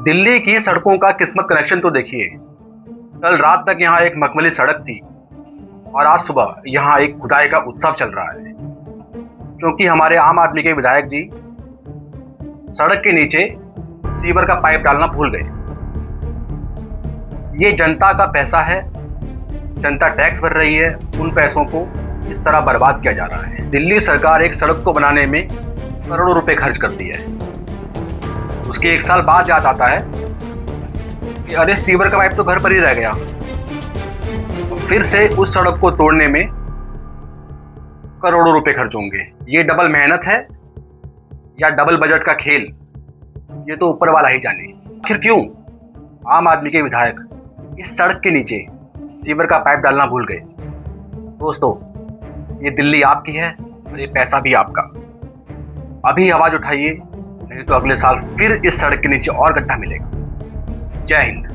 दिल्ली की सड़कों का किस्मत कनेक्शन तो देखिए। कल रात तक यहाँ एक मखमली सड़क थी और आज सुबह यहाँ एक खुदाई का उत्सव चल रहा है, क्योंकि हमारे आम आदमी के विधायक जी सड़क के नीचे सीवर का पाइप डालना भूल गए। ये जनता का पैसा है, जनता टैक्स भर रही है, उन पैसों को इस तरह बर्बाद किया जा रहा है। दिल्ली सरकार एक सड़क को बनाने में करोड़ों रुपए खर्च करती है, उसके एक साल बाद याद आता है कि अरे सीवर का पाइप तो घर पर ही रह गया। फिर से उस सड़क को तोड़ने में करोड़ों रुपए खर्च होंगे। ये डबल मेहनत है या डबल बजट का खेल, ये तो ऊपर वाला ही जाने। आखिर क्यों आम आदमी के विधायक इस सड़क के नीचे सीवर का पाइप डालना भूल गए? दोस्तों, ये दिल्ली आपकी है और ये पैसा भी आपका। अभी आवाज उठाइए, नहीं तो अगले साल फिर इस सड़क के नीचे और गड्ढा मिलेगा। जय हिंद।